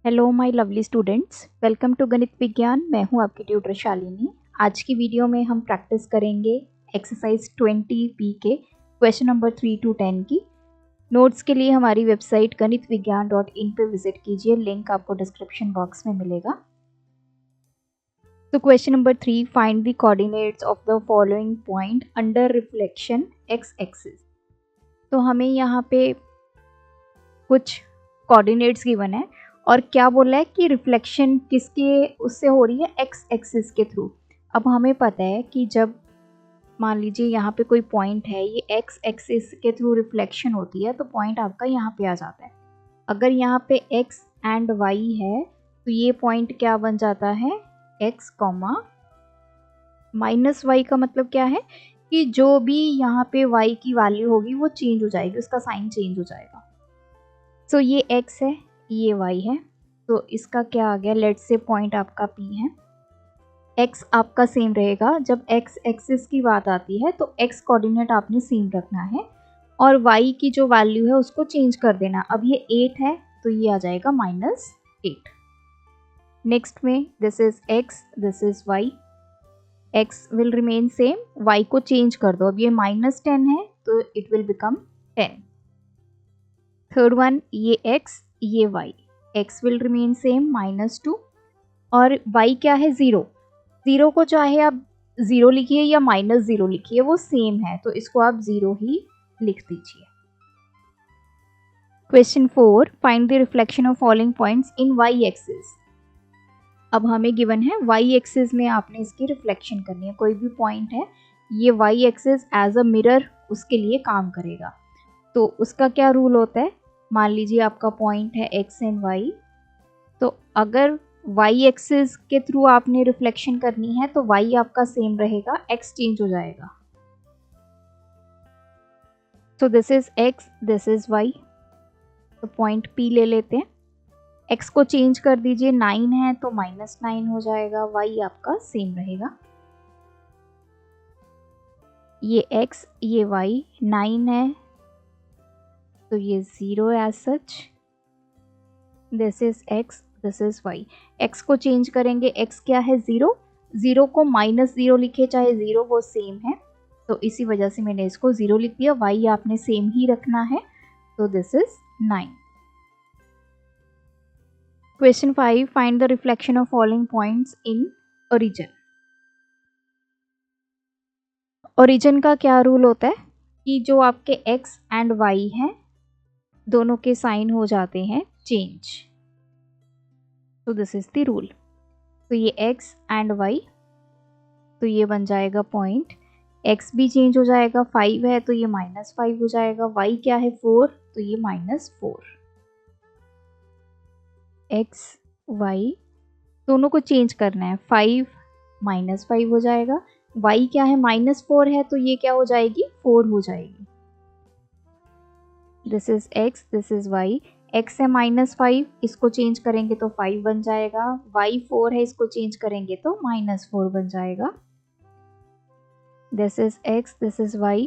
Hello my lovely students, welcome to गणित विज्ञान। मैं हूं आपकी ट्यूटर शालिनी। आज की वीडियो में हम प्रैक्टिस करेंगे एक्सरसाइज 20 के क्वेश्चन नंबर 3 to 10 की। नोट्स के लिए हमारी वेबसाइट ganitviggyan.in पे विजिट कीजिए, लिंक आपको डिस्क्रिप्शन बॉक्स में मिलेगा। तो question number 3, find the coordinates of the following point under reflection x axis. तो हमें यहाँ पे कुछ कोऑर्डिनेट्स गिवन है और क्या बोला है कि रिफ्लेक्शन किसके उससे हो रही है, एक्स एक्सिस के थ्रू। अब हमें पता है कि जब मान लीजिए यहाँ पे कोई पॉइंट है, ये एक्स एक्सिस के थ्रू रिफ्लेक्शन होती है तो पॉइंट आपका यहाँ पे आ जाता है। अगर यहाँ पे एक्स एंड वाई है तो ये पॉइंट क्या बन जाता है, एक्स कॉमा माइनस वाई। का मतलब क्या है कि जो भी यहाँ पे वाई की वैल्यू होगी वो चेंज हो जाएगी, उसका साइन चेंज हो जाएगा। सो ये x है, ये y है, तो इसका क्या आ गया, लेट्स से पॉइंट आपका P है। x आपका सेम रहेगा। जब x एक्सिस की बात आती है तो x कोऑर्डिनेट आपने सेम रखना है और y की जो वैल्यू है उसको चेंज कर देना। अब ये 8 है तो ये आ जाएगा -8। नेक्स्ट में this is x, this is y, x will remain same, y को चेंज कर दो। अब ये -10 है तो it will become 10। Third one, ये x, ये y, x will remain same -2 और y क्या है, 0। 0 को चाहे आप 0 लिखिए या -0 लिखिए, वो सेम है, तो इसको आप 0 ही लिख दीजिए। Question 4, find the reflection of following points in y axis. अब हमें गिवन है y एक्सिस में आपने इसकी रिफ्लेक्शन करनी है। कोई भी पॉइंट है, ये y axis as a mirror उसके लिए काम करेगा। तो उसका क्या रूल होता है, मान लीजिए आपका पॉइंट है x एंड y, तो अगर y एक्सिस के थ्रू आपने रिफ्लेक्शन करनी है तो y आपका सेम रहेगा, x चेंज हो जाएगा। तो this is x, this is y। तो पॉइंट P ले लेते हैं, x को चेंज कर दीजिए, 9 है तो -9 हो जाएगा, y आपका सेम रहेगा। ये x, ये y, 9 है तो ये 0 as such. This is x, this is y। x को चेंज करेंगे, x क्या है, 0। 0 को -0 लिखे चाहे 0, वो सेम है, तो इसी वजह से मैंने इसको 0 लिख दिया। y आपने सेम ही रखना है, तो this is 9। Question 5, find the reflection of following points in origin. Origin का क्या रूल होता है कि जो आपके x एंड y हैं दोनों के साइन हो जाते हैं चेंज। तो दिस इज द रूल। तो ये x एंड y, तो ये बन जाएगा पॉइंट, x भी चेंज हो जाएगा, 5 है तो ये -5 हो जाएगा, y क्या है, 4, तो ये -4। x y दोनों को चेंज करना है, 5 -5 हो जाएगा, y क्या है, -4 है तो ये क्या हो जाएगी, 4 हो जाएगी। This is x, this is y, x है -5, इसको चेंज करेंगे तो 5 बन जाएगा, y 4 है, इसको चेंज करेंगे तो -4 बन जाएगा। This is x, this is y,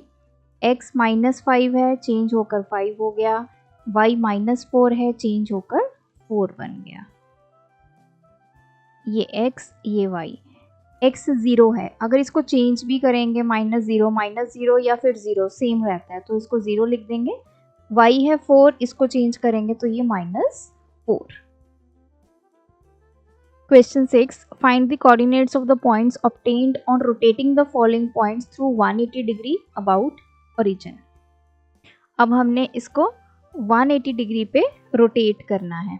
x -5 है, चेंज होकर 5 हो गया, y -4 है, चेंज होकर 4 बन गया। ये x, ये y, x 0 है, अगर इसको चेंज भी करेंगे -0 या फिर 0 सेम रहता है तो इसको 0 लिख देंगे। y है 4, इसको चेंज करेंगे तो ये -4। Question 6, find the coordinates of the points obtained on rotating the following points through 180 degree about origin। अब हमने इसको 180 डिग्री पे रोटेट करना है।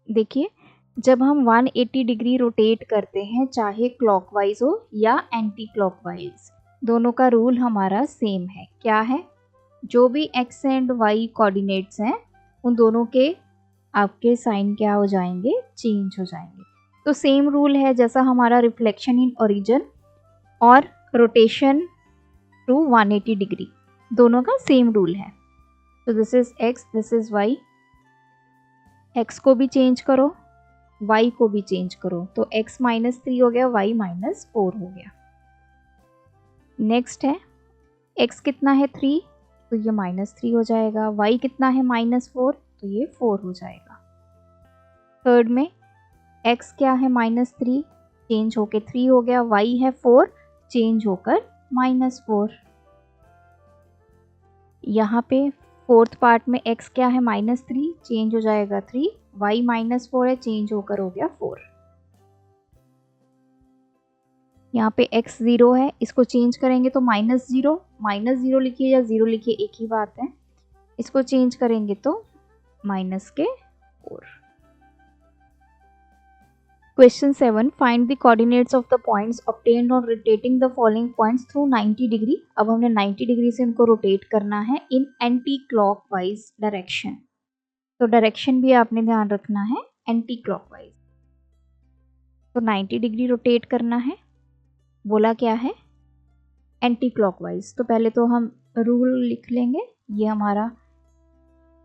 देखिए, जब हम 180 डिग्री रोटेट करते हैं, चाहे क्लॉकवाइज हो या एंटी क्लॉकवाइज, दोनों का रूल हमारा सेम है। क्या है, जो भी x एंड y कोऑर्डिनेट्स हैं उन दोनों के आपके साइन क्या हो जाएंगे, चेंज हो जाएंगे। तो सेम रूल है जैसा हमारा रिफ्लेक्शन इन ओरिजिन और रोटेशन टू 180 डिग्री, दोनों का सेम रूल है। तो this is x, this is y, x को भी चेंज करो, y को भी चेंज करो, तो x -3 हो गया, y -4 हो गया। नेक्स्ट है, x कितना है, 3, तो ये -3 हो जाएगा, y कितना है, -4, तो ये 4 हो जाएगा। थर्ड में x क्या है -3, चेंज होके 3 हो गया, y है 4, चेंज होकर -4। यहाँ पे फोर्थ पार्ट में x क्या है -3, चेंज हो जाएगा 3, y -4 है, चेंज होकर हो गया 4। यहाँ पे x 0 है, इसको चेंज करेंगे तो -0 लिखिए या 0 लिखिए एक ही बात है। इसको चेंज करेंगे तो -4। Question 7. Find the coordinates of the points obtained on rotating the following points through 90 degree. अब हमने 90 डिग्री से इनको रोटेट करना है in एंटी क्लॉकवाइज डायरेक्शन। तो डायरेक्शन भी आपने ध्यान रखना है एंटी क्लॉकवाइज। तो 90 डिग्री रोटेट करना है, बोला क्या है एंटी क्लॉकवाइज। तो पहले तो हम रूल लिख लेंगे, ये हमारा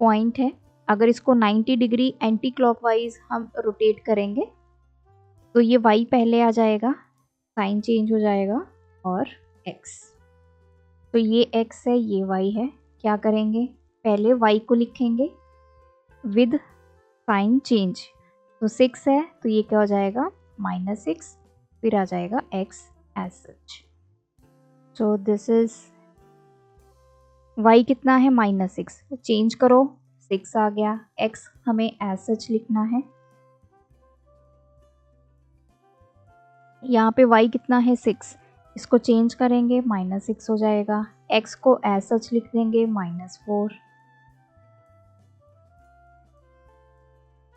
पॉइंट है। अगर इसको 90 डिग्री एंटी क्लॉकवाइज हम रोटेट करेंगे तो ये y पहले आ जाएगा, साइन चेंज हो जाएगा, और x। तो ये x है, ये y है। क्या करेंगे, पहले y को लिखेंगे विद साइन चेंज। तो 6 है तो ये क्या हो जाएगा -6, फिर आ जाएगा x as such. So this is y कितना है -6, चेंज करो 6 आ गया, x हमें एज सच लिखना है। यहाँ पे y कितना है 6, इसको चेंज करेंगे -6 हो जाएगा, x को एज सच लिख देंगे -4।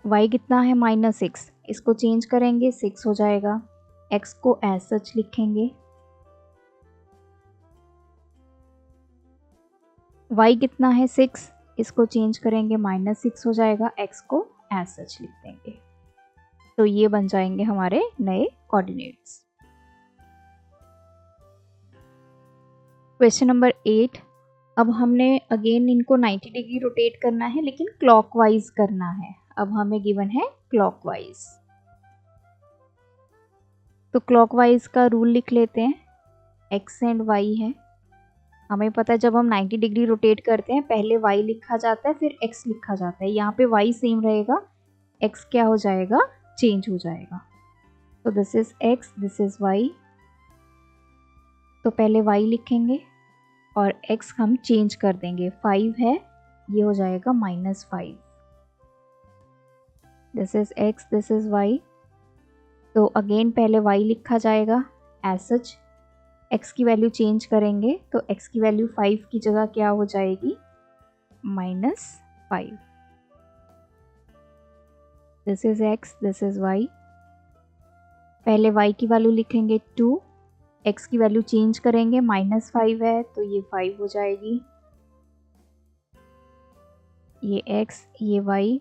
y कितना है -6, इसको चेंज करेंगे 6 हो जाएगा, x को एज सच लिखेंगे। y कितना है 6, इसको चेंज करेंगे -6 हो जाएगा, x को एज सच लिख देंगे। तो ये बन जाएंगे हमारे नए कोऑर्डिनेट्स। Question number 8। अब हमने अगेन इनको 90 डिग्री रोटेट करना है, लेकिन क्लॉकवाइज करना है। अब हमें गिवन है क्लॉकवाइज, तो क्लॉकवाइज का रूल लिख लेते हैं। x एंड y है, हमें पता है जब हम 90 डिग्री रोटेट करते हैं पहले y लिखा जाता है फिर x लिखा जाता है। यहाँ पे y सेम रहेगा, x क्या हो जाएगा चेंज हो जाएगा। तो this is x, this is y। तो पहले y लिखेंगे और x हम चेंज कर देंगे, 5 है ये हो जाएगा -5। This is x, this is y। तो अगेन पहले y लिखा जाएगा एज सच, x की वैल्यू चेंज करेंगे तो x की वैल्यू 5 की जगह क्या हो जाएगी -5। This is x, this is y। पहले y की वैल्यू लिखेंगे 2, x की वैल्यू चेंज करेंगे -5 है तो ये 5 हो जाएगी, ये x ये y।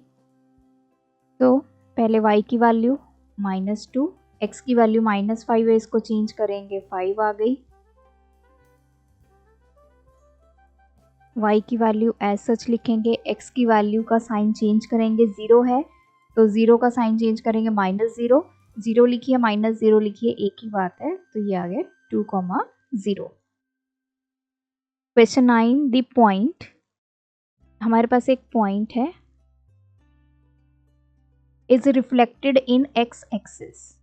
तो पहले y की वैल्यू -2, x की वैल्यू -5 है, इसको चेंज करेंगे 5 आ गई। y की वैल्यू एज सच लिखेंगे, x की वैल्यू का साइन चेंज करेंगे, 0 है तो 0 का साइन चेंज करेंगे -0, 0 लिखिए -0 लिखिए एक ही बात है। तो ये आ गया 2,0। क्वेश्चन 9। द पॉइंट, हमारे पास एक पॉइंट है, is reflected in x axis.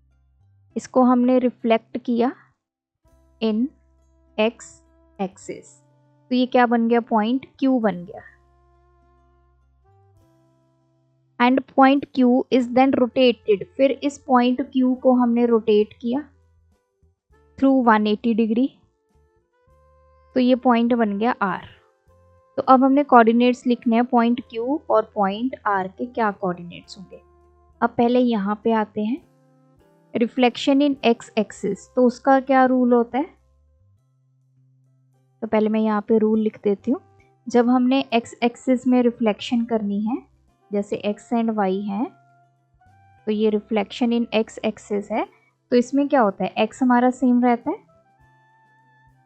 इसको हमने रिफ्लेक्ट किया इन x एक्सिस, तो ये क्या बन गया पॉइंट Q बन गया। And point Q is then rotated, फिर इस पॉइंट Q को हमने रोटेट किया थ्रू 180 डिग्री, तो ये पॉइंट बन गया R। तो अब हमने कोऑर्डिनेट्स लिखने हैं पॉइंट Q और पॉइंट R के क्या कोऑर्डिनेट्स होंगे। अब पहले यहाँ पे आते हैं, रिफ्लेक्शन इन x एक्सिस, तो उसका क्या रूल होता है। तो पहले मैं यहाँ पे रूल लिख देती हूँ। जब हमने x एक्सिस में रिफ्लेक्शन करनी है, जैसे x एंड y है, तो ये रिफ्लेक्शन इन x एक्सिस है, तो इसमें क्या होता है x हमारा सेम रहता है,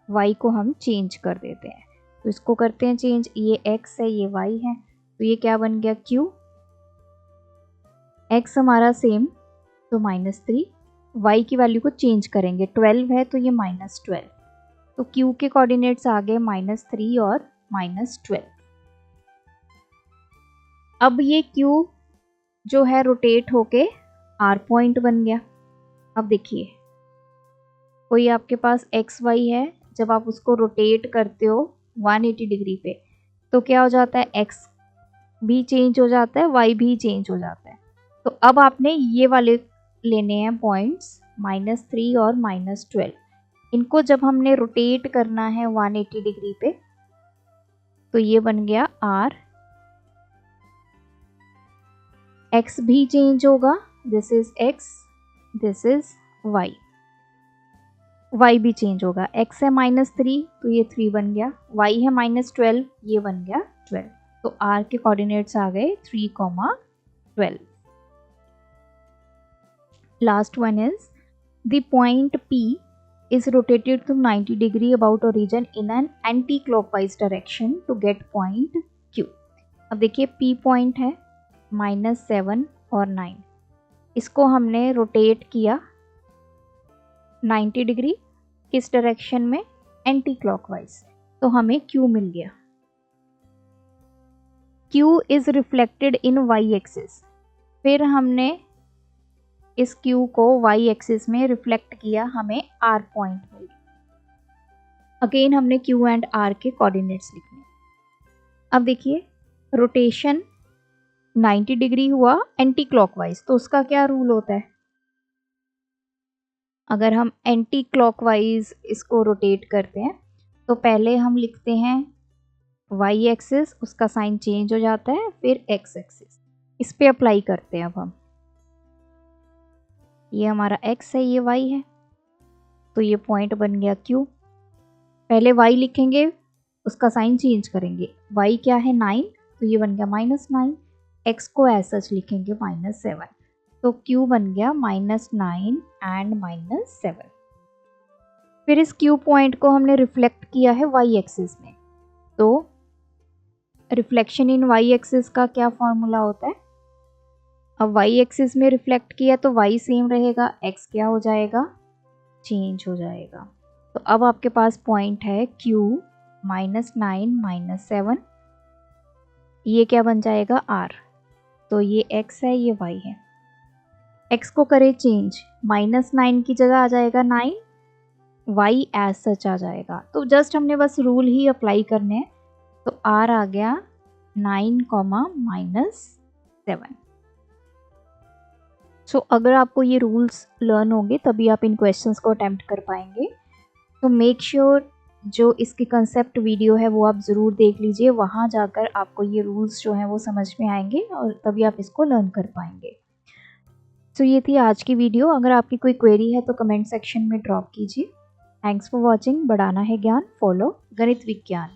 y को हम चेंज कर देते हैं। तो इसको करते हैं चेंज, ये x है ये y है, तो ये क्या बन गया Q। x हमारा सेम तो -3, y की वैल्यू को चेंज करेंगे, 12 है तो ये -12, तो Q के कोऑर्डिनेट्स आ गए -3 और -12। अब ये Q जो है रोटेट होके R पॉइंट बन गया। अब देखिए कोई आपके पास एक्स वाई है, जब आप उसको रोटेट करते हो 180 डिग्री पे तो क्या हो जाता है, एक्स भी चेंज हो जाता है, वाई भी चेंज हो जाता है। तो अब आपने ये वाले लेने हैं पॉइंट्स -3 और -12। इनको जब हमने रोटेट करना है 180 डिग्री पे तो ये बन गया R। एक्स भी चेंज होगा, this is x, this is y. y भी चेंज होगा, x है -3 तो ये 3 बन गया, y है -12 ये बन गया 12। तो r के कोऑर्डिनेट्स आ गए 3, 12। Last one is the point P is rotated to 90 degree about origin in an anti-clockwise direction to get point Q। अब देखिए P पॉइंट है -7 और 9, इसको हमने रोटेट किया 90 डिग्री, किस डायरेक्शन में, एंटी क्लॉकवाइज, तो हमें Q मिल गया। Q is reflected in y axis, फिर हमने इस Q को वाई एक्सिस में रिफ्लेक्ट किया, हमें R पॉइंट मिल गया। अगेन हमने Q एंड R के कोऑर्डिनेट्स लिखने। अब देखिए रोटेशन 90 डिग्री हुआ एंटी क्लॉकवाइज, तो उसका क्या रूल होता है, अगर हम एंटी क्लॉकवाइज इसको रोटेट करते हैं तो पहले हम लिखते हैं वाई एक्सिस, उसका साइन चेंज हो जाता है, फिर एक्स एक्सिस, इस पे अप्लाई करते हैं। अब हम ये हमारा एक्स है, ये वाई है, तो ये पॉइंट बन गया Q। पहले वाई लिखेंगे, उसका साइन चेंज करेंगे, वाई क्या है 9 तो ये बन गया -9, एक्स को एज सच लिखेंगे -7, तो Q बन गया -9 एंड -7। फिर इस Q पॉइंट को हमने रिफ्लेक्ट किया है y एक्सिस में, तो रिफ्लेक्शन इन y एक्सिस का क्या फॉर्मूला होता है, अब y एक्सिस में रिफ्लेक्ट किया तो y सेम रहेगा, x क्या हो जाएगा, चेंज हो जाएगा। तो अब आपके पास पॉइंट है Q -9 -7, ये क्या बन जाएगा R, तो ये x है, ये y है। x को करे चेंज, -9 की जगह आ जाएगा 9, y एज सच आ जाएगा। तो जस्ट हमने बस रूल ही अप्लाई करने हैं, तो r आ गया 9, -7। सो अगर आपको ये रूल्स लर्न होंगे तभी आप इन क्वेश्चंस को अटेम्प्ट कर पाएंगे। तो मेक श्योर जो इसकी कंसेप्ट वीडियो है वो आप ज़रूर देख लीजिए, वहाँ जाकर आपको ये रूल्स जो हैं वो समझ में आएंगे और तभी आप इसको लर्न कर पाएंगे। तो ये थी आज की वीडियो। अगर आपकी कोई क्वेरी है तो कमेंट सेक्शन में ड्रॉप कीजिए। Thanks for watching. बढ़ाना है ज्ञान, फॉलो गणित विज्ञान।